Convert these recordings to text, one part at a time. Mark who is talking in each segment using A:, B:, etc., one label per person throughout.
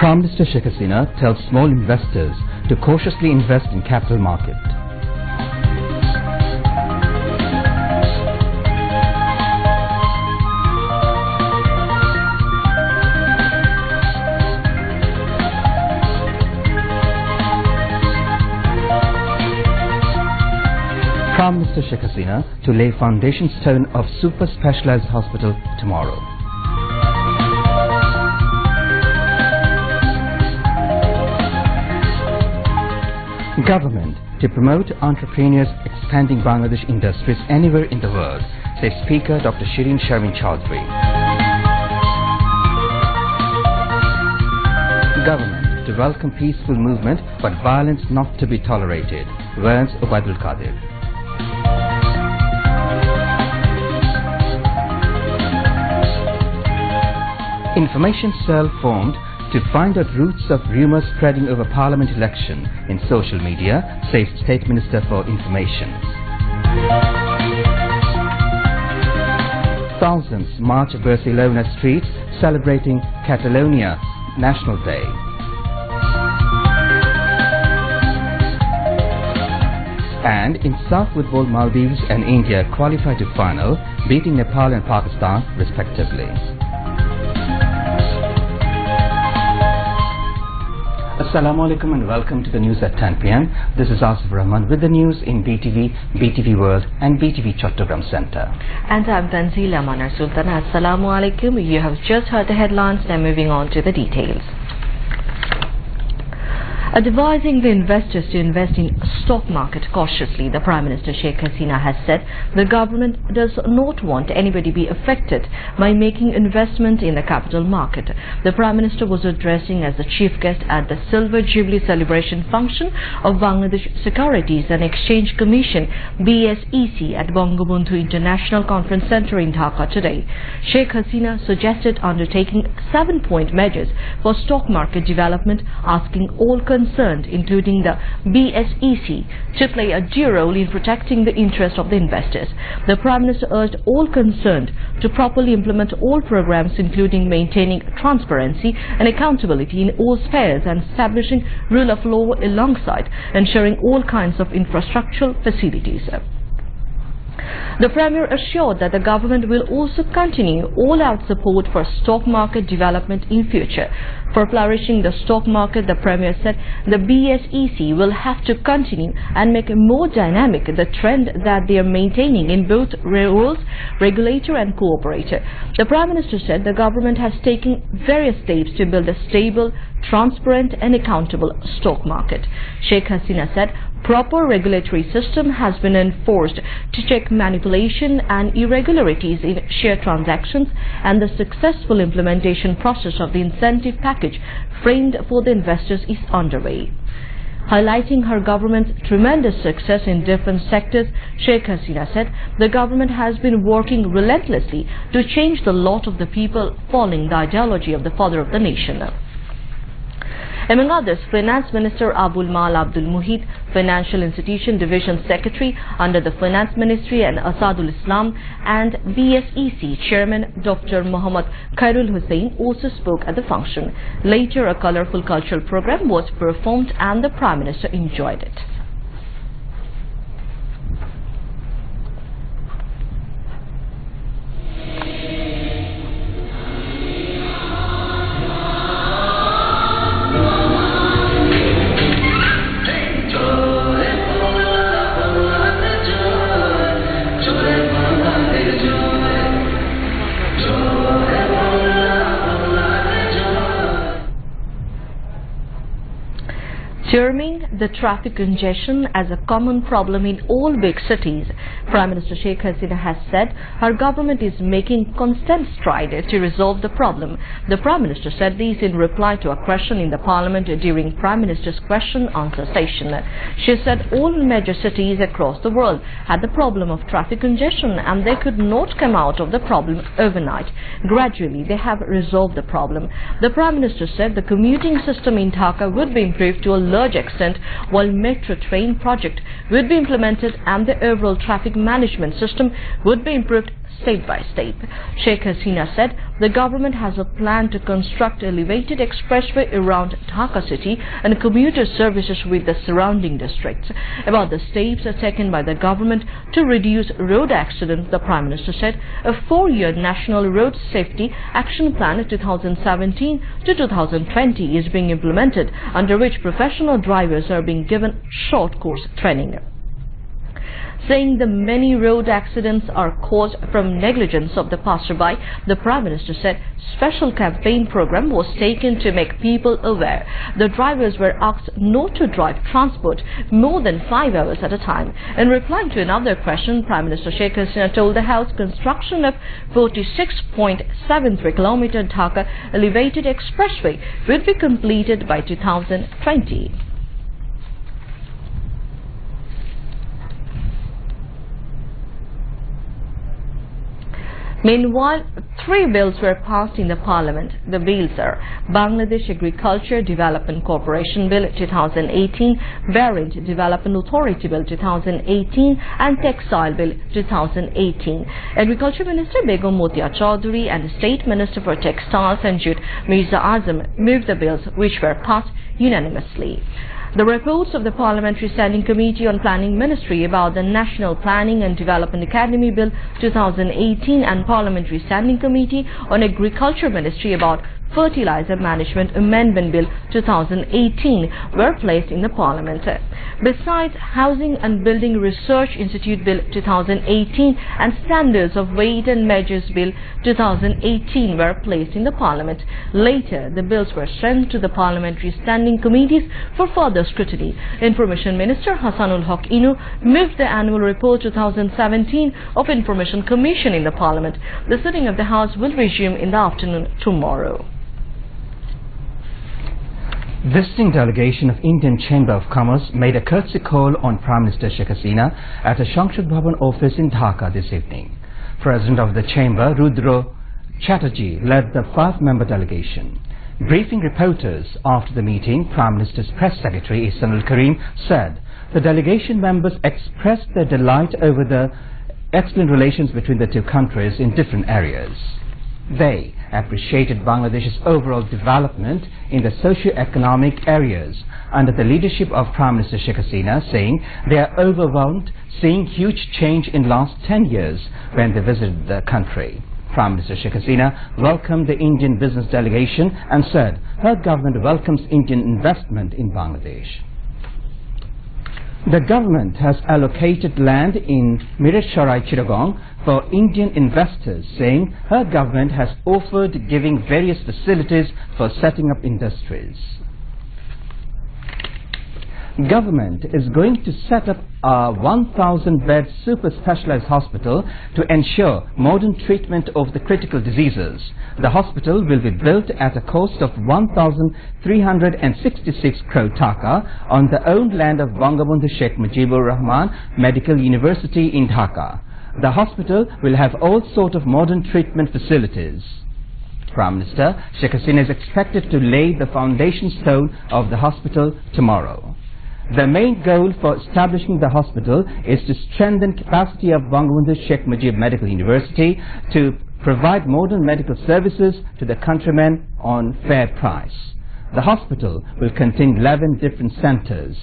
A: Prime Minister Sheikh Hasina tells small investors to cautiously invest in capital market. Prime Minister Sheikh Hasina to lay foundation stone of super specialized hospital tomorrow. Government to promote entrepreneurs expanding Bangladesh industries anywhere in the world, says Speaker Dr. Shirin Sharmin Chaudhry. Government to welcome peaceful movement but violence not to be tolerated, warns Ubaidul Qadir. Information cell formed to find out roots of rumours spreading over Parliament election in social media, says State Minister for Information. Thousands march Barcelona streets celebrating Catalonia National Day. And in South Football, Maldives and India qualify to final, beating Nepal and Pakistan respectively. Assalamu alaikum and welcome to the news at 10 p.m. This is Asif Rahman with the news in BTV, BTV World and BTV Chattogram Center.
B: And I'm Tanzila Manar Sultan. Assalamu alaikum. You have just heard the headlines. Now moving on to the details. Advising the investors to invest in stock market cautiously, the Prime Minister Sheikh Hasina has said the government does not want anybody to be affected by making investment in the capital market. The Prime Minister was addressing as the chief guest at the Silver Jubilee celebration function of Bangladesh Securities and Exchange Commission BSEC at Bangabandhu International Conference Centre in Dhaka today. Sheikh Hasina suggested undertaking 7-point measures for stock market development, asking all concerned, including the BSEC, to play a due role in protecting the interest of the investors. The Prime Minister urged all concerned to properly implement all programs, including maintaining transparency and accountability in all spheres and establishing rule of law alongside ensuring all kinds of infrastructural facilities. The Premier assured that the government will also continue all-out support for stock market development in future. For flourishing the stock market, the Premier said the BSEC will have to continue and make more dynamic the trend that they are maintaining in both rules, regulator and cooperator. The Prime Minister said the government has taken various steps to build a stable, transparent and accountable stock market. Sheikh Hasina said proper regulatory system has been enforced to check manipulation and irregularities in share transactions, and the successful implementation process of the incentive package framed for the investors is underway. Highlighting her government's tremendous success in different sectors, Sheikh Hasina said the government has been working relentlessly to change the lot of the people following the ideology of the father of the nation. Among others, Finance Minister Abul Mal Abdul Muhit, Financial Institution Division Secretary under the Finance Ministry and Asadul Islam, and BSEC Chairman Dr. Muhammad Khairul Hussain also spoke at the function. Later, a colourful cultural program was performed and the Prime Minister enjoyed it. Terming the traffic congestion as a common problem in all big cities, Prime Minister Sheikh Hasina has said her government is making constant strides to resolve the problem. The Prime Minister said this in reply to a question in the Parliament during Prime Minister's question-answer session. She said all major cities across the world had the problem of traffic congestion and they could not come out of the problem overnight. Gradually, they have resolved the problem. The Prime Minister said the commuting system in Dhaka would be improved to a large extent, while metro train project would be implemented and the overall traffic management system would be improved step by step. Sheikh Hasina said the government has a plan to construct elevated expressway around Dhaka city and commuter services with the surrounding districts. About the steps taken by the government to reduce road accidents, the Prime Minister said a 4-year National Road Safety Action Plan 2017 to 2020 is being implemented, under which professional drivers are being given short course training. Saying the many road accidents are caused from negligence of the passerby, the Prime Minister said special campaign program was taken to make people aware. The drivers were asked not to drive transport more than 5 hours at a time. In replying to another question, Prime Minister Sheikh Hasina told the House construction of 46.73 km Dhaka elevated expressway will be completed by 2020. Meanwhile, 3 bills were passed in the Parliament. The bills are Bangladesh Agriculture Development Corporation Bill 2018, Variant Development Authority Bill 2018 and Textile Bill 2018. Agriculture Minister Begum Motia Chaudhary and State Minister for Textiles and Jute Mirza Azam moved the bills, which were passed unanimously. The reports of the Parliamentary Standing Committee on Planning Ministry about the National Planning and Development Academy Bill 2018 and Parliamentary Standing Committee on Agriculture Ministry about Fertilizer Management Amendment Bill 2018 were placed in the Parliament. Besides, Housing and Building Research Institute Bill 2018 and Standards of Weight and Measures Bill 2018 were placed in the Parliament. Later, the bills were sent to the Parliamentary Standing Committees for further scrutiny. Information Minister Hassanul Haq Inu moved the Annual Report 2017 of Information Commission in the Parliament. The sitting of the House will resume in the afternoon tomorrow.
A: Visiting delegation of Indian Chamber of Commerce made a courtesy call on Prime Minister Sheikh Hasina at a Shamshad Bhavan office in Dhaka this evening. President of the Chamber, Rudra Chatterjee, led the 5-member delegation. Briefing reporters after the meeting, Prime Minister's Press Secretary Ihsanul Karim said the delegation members expressed their delight over the excellent relations between the two countries in different areas. They appreciated Bangladesh's overall development in the socio-economic areas under the leadership of Prime Minister Sheikh Hasina, saying they are overwhelmed seeing huge change in last 10 years when they visited the country. Prime Minister Sheikh Hasina welcomed the Indian business delegation and said her government welcomes Indian investment in Bangladesh. The government has allocated land in Miretsarai Chittagong for Indian investors, saying her government has offered giving various facilities for setting up industries. Government is going to set up a 1,000-bed super specialized hospital to ensure modern treatment of the critical diseases. The hospital will be built at a cost of 1,366 crore taka on the owned land of Bangabandhu Sheikh Mujibur Rahman Medical University in Dhaka. The hospital will have all sorts of modern treatment facilities. Prime Minister Sheikh Hasina is expected to lay the foundation stone of the hospital tomorrow. The main goal for establishing the hospital is to strengthen capacity of Bangabandhu Sheikh Mujib Medical University to provide modern medical services to the countrymen on fair price. The hospital will contain 11 different centers.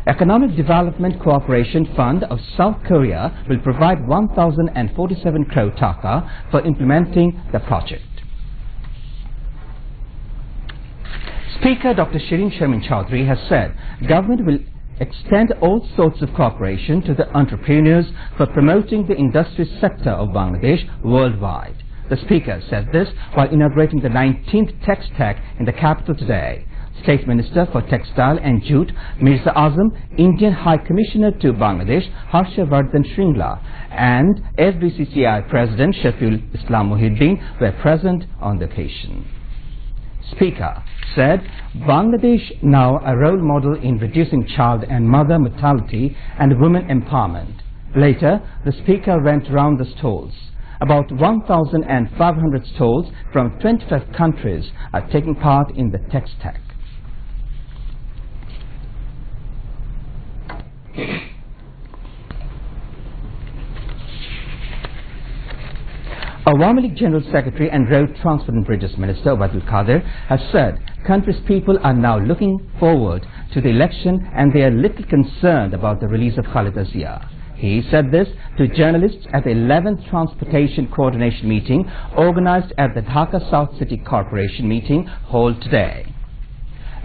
A: Economic Development Cooperation Fund of South Korea will provide 1,047 crore taka for implementing the project. Speaker Dr. Shirin Sharmin Chaudhary has said government will extend all sorts of cooperation to the entrepreneurs for promoting the industry sector of Bangladesh worldwide. The Speaker said this while inaugurating the 19th Textech in the capital today. State Minister for Textile and Jute Mirza Azam, Indian High Commissioner to Bangladesh Harshavardhan Shringla and FBCCI President Shafiul Islam Muhyiddin were present on the occasion. Speaker said Bangladesh now a role model in reducing child and mother mortality and women empowerment. Later, the Speaker went round the stalls. About 1,500 stalls from 25 countries are taking part in the Textech. Awami League General Secretary and Road Transport and Bridges Minister Obaidul Qadir has said country's people are now looking forward to the election and they are little concerned about the release of Khalida Zia. He said this to journalists at the 11th Transportation Coordination Meeting organized at the Dhaka South City Corporation meeting held today.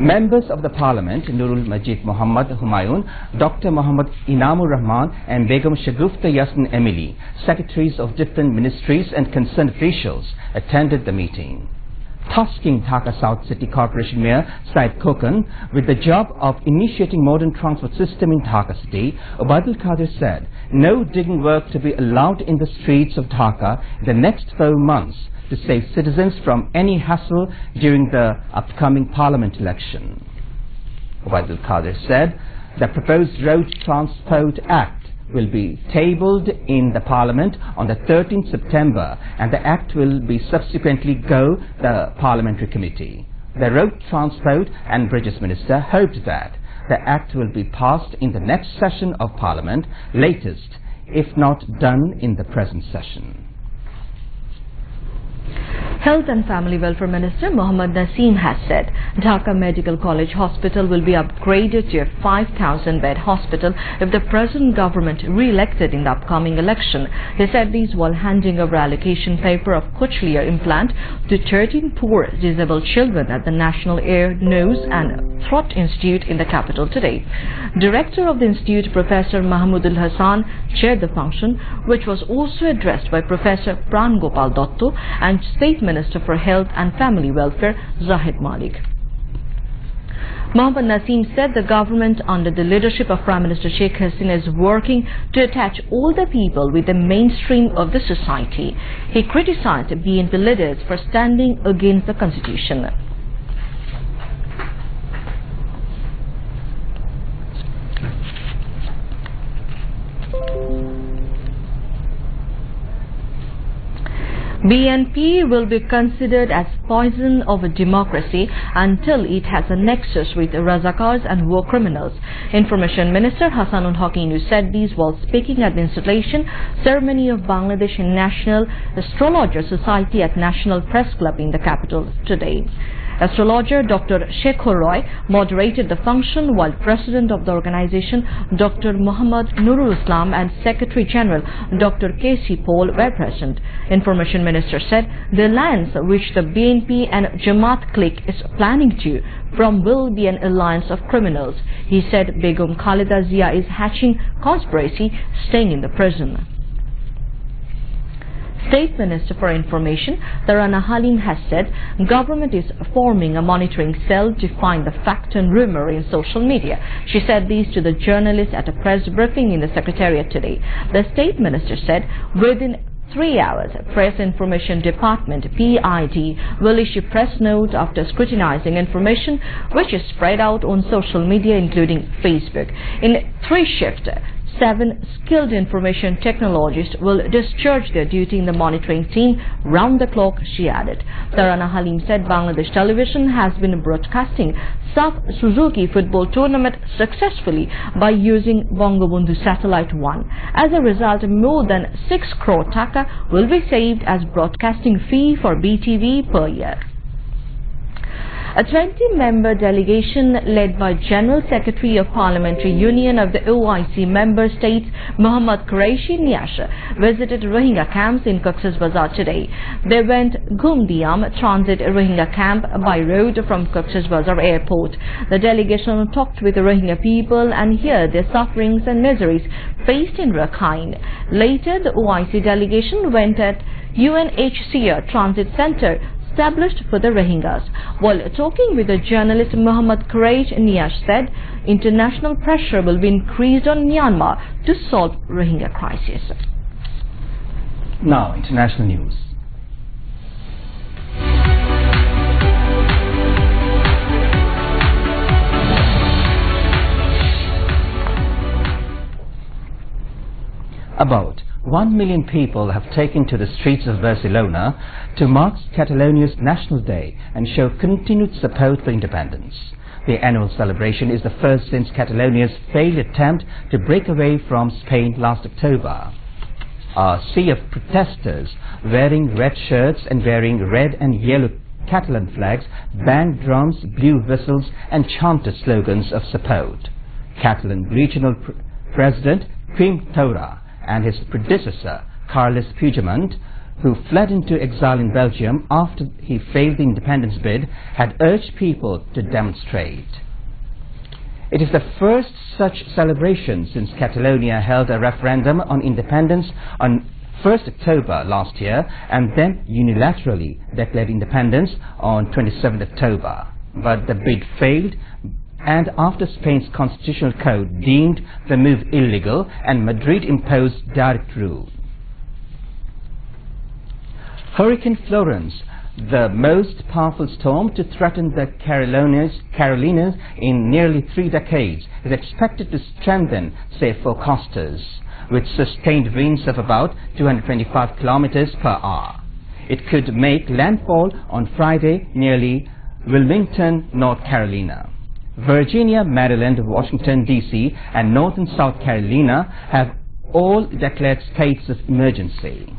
A: Members of the Parliament, Nurul Majid Muhammad Humayun, Dr. Muhammad Inamur Rahman and Begum Shagufta Yasmin Emily, secretaries of different ministries and concerned officials, attended the meeting. Tasking Dhaka South City Corporation Mayor Said Khokan with the job of initiating modern transport system in Dhaka City, Obaidul Qadir said no digging work to be allowed in the streets of Dhaka in the next 4 months to save citizens from any hassle during the upcoming Parliament election. Obaidul Qadir said the proposed Road Transport Act will be tabled in the Parliament on the 13th September and the Act will be subsequently go the Parliamentary Committee. The Road Transport and Bridges Minister hoped that the Act will be passed in the next session of Parliament, latest, if not done in the present session.
B: Health and Family Welfare Minister Mohammad Naseem has said Dhaka Medical College Hospital will be upgraded to a 5,000-bed hospital if the present government re-elected in the upcoming election. He said these while handing over allocation paper of cochlear implant to 13 poor disabled children at the National Ear, Nose and Throat Institute in the capital today. Director of the institute, Professor Mahmoodul Hassan, chaired the function, which was also addressed by Professor Pran Gopal Dotto and State Minister for Health and Family Welfare Zahid Malik. Mohammad Naseem said the government under the leadership of Prime Minister Sheikh Hasina is working to attach all the people with the mainstream of the society. He criticized BNP leaders for standing against the constitution. BNP will be considered as poison of a democracy until it has a nexus with Razakars and war criminals. Information Minister Hassanul Haqqinu said these while speaking at the installation ceremony of Bangladesh National Astrologer Society at National Press Club in the capital today. Astrologer Dr. Shekhar Roy moderated the function while President of the organization Dr. Muhammad Nurul Islam and Secretary General Dr. K.C. Paul were present. Information Minister said the alliance which the BNP and Jamaat clique is planning to form will be an alliance of criminals. He said Begum Khalida Zia is hatching conspiracy, staying in the prison. State Minister for Information Tarana Halim has said government is forming a monitoring cell to find the fact and rumor in social media. She said these to the journalists at a press briefing in the Secretariat today. The State Minister said within 3 hours, Press Information Department PID will issue press note after scrutinizing information which is spread out on social media including Facebook. In 3 shifts, 7 skilled information technologists will discharge their duty in the monitoring team round the clock, she added. Tarana Halim said Bangladesh Television has been broadcasting South Suzuki football tournament successfully by using Bangabandhu Satellite 1. As a result, more than 6 crore taka will be saved as broadcasting fee for BTV per year. A 20-member delegation led by General Secretary of Parliamentary Union of the OIC member states Muhammad Qureshi Niash visited Rohingya camps in Cox's Bazar today. They went Gumdiam Transit Rohingya camp by road from Cox's Bazar airport. The delegation talked with the Rohingya people and heard their sufferings and miseries faced in Rakhine. Later, the OIC delegation went at UNHCR Transit Center established for the Rohingyas. While talking with the journalist, Muhammad Qureshi Niash said international pressure will be increased on Myanmar to solve Rohingya crisis.
A: Now, international news. About 1 million people have taken to the streets of Barcelona to mark Catalonia's National Day and show continued support for independence. The annual celebration is the first since Catalonia's failed attempt to break away from Spain last October. a sea of protesters wearing red shirts and wearing red and yellow Catalan flags banged drums, blew whistles and chanted slogans of support. Catalan Regional President Quim Torra and his predecessor Carles Puigdemont, who fled into exile in Belgium after he failed the independence bid, had urged people to demonstrate. It is the first such celebration since Catalonia held a referendum on independence on 1st October last year and then unilaterally declared independence on 27th October. But the bid failed, and after Spain's constitutional code deemed the move illegal and Madrid imposed direct rule. Hurricane Florence, the most powerful storm to threaten the Carolinas in nearly 3 decades, is expected to strengthen, say forecasters, with sustained winds of about 225 kilometers per hour. It could make landfall on Friday near Wilmington, North Carolina. Virginia, Maryland, Washington, D.C. and North and South Carolina have all declared states of emergency.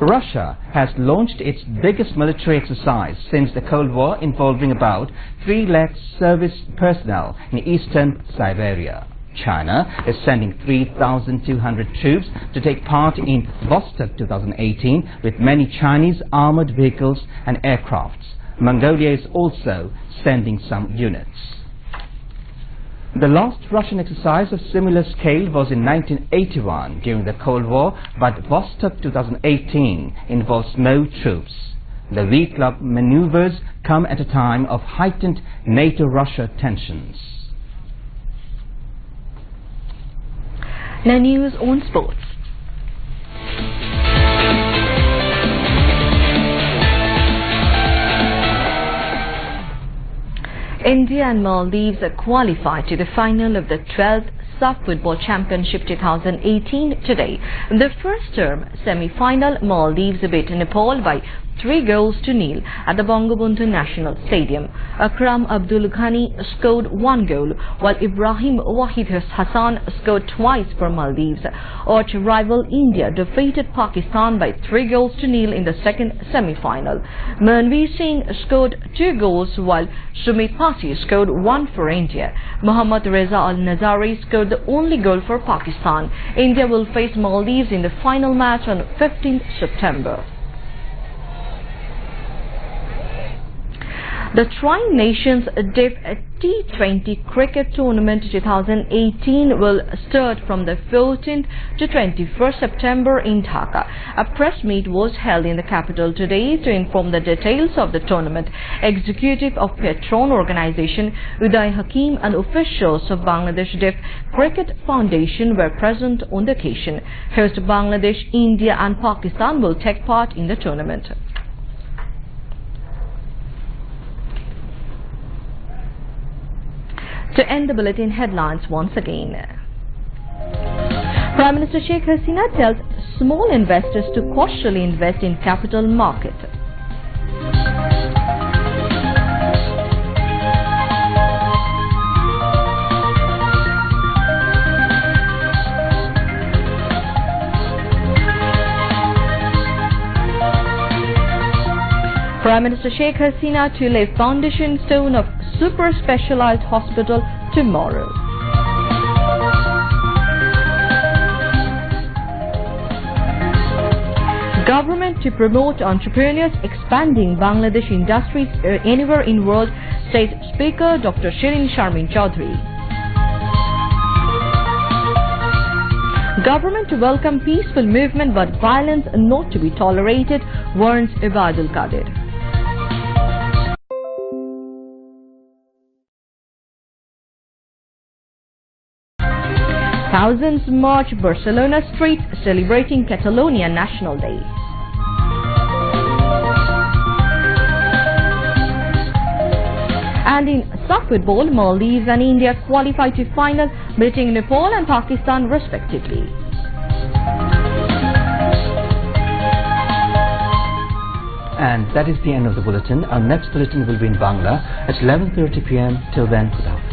A: Russia has launched its biggest military exercise since the Cold War, involving about 3 lakh service personnel in eastern Siberia. China is sending 3,200 troops to take part in Vostok 2018 with many Chinese armored vehicles and aircrafts. Mongolia is also sending some units. The last Russian exercise of similar scale was in 1981 during the Cold War, but Vostok 2018 involves no troops. The week-long maneuvers come at a time of heightened NATO-Russia tensions.
B: Now news on sports. India and Maldives are qualified to the final of the 12th SAF Football Championship 2018 today. In the first term semi-final, Maldives beat Nepal by 3-0 at the Bangabandhu National Stadium. Akram Abdul Ghani scored 1 goal, while Ibrahim Wahid Hassan scored twice for Maldives. Arch rival India defeated Pakistan by 3-0 in the second semi-final. Manveer Singh scored 2 goals, while Sumit Pasi scored 1 for India. Mohammad Reza Al-Nazari scored the only goal for Pakistan. India will face Maldives in the final match on 15th September. The Tri-Nations DIF T20 Cricket Tournament 2018 will start from the 14th to 21st September in Dhaka. A press meet was held in the capital today to inform the details of the tournament. Executive of Petron Organization Uday Hakim and officials of Bangladesh DIF Cricket Foundation were present on the occasion. Host Bangladesh, India and Pakistan will take part in the tournament. To end the bulletin, headlines once again. Prime Minister Sheikh Hasina tells small investors to cautiously invest in capital market. Prime Minister Sheikh Hasina to lay foundation stone of super specialized hospital tomorrow. Government to promote entrepreneurs expanding Bangladesh industries anywhere in world, says Speaker Dr. Shirin Sharmin Chaudhry. Government to welcome peaceful movement but violence not to be tolerated, warns Ibadul Qadir. Thousands march Barcelona streets celebrating Catalonia National Day. And in SAF football, Maldives and India qualify to final, beating Nepal and Pakistan respectively.
A: And that is the end of the bulletin. Our next bulletin will be in Bangla at 11:30 p.m. Till then, good afternoon.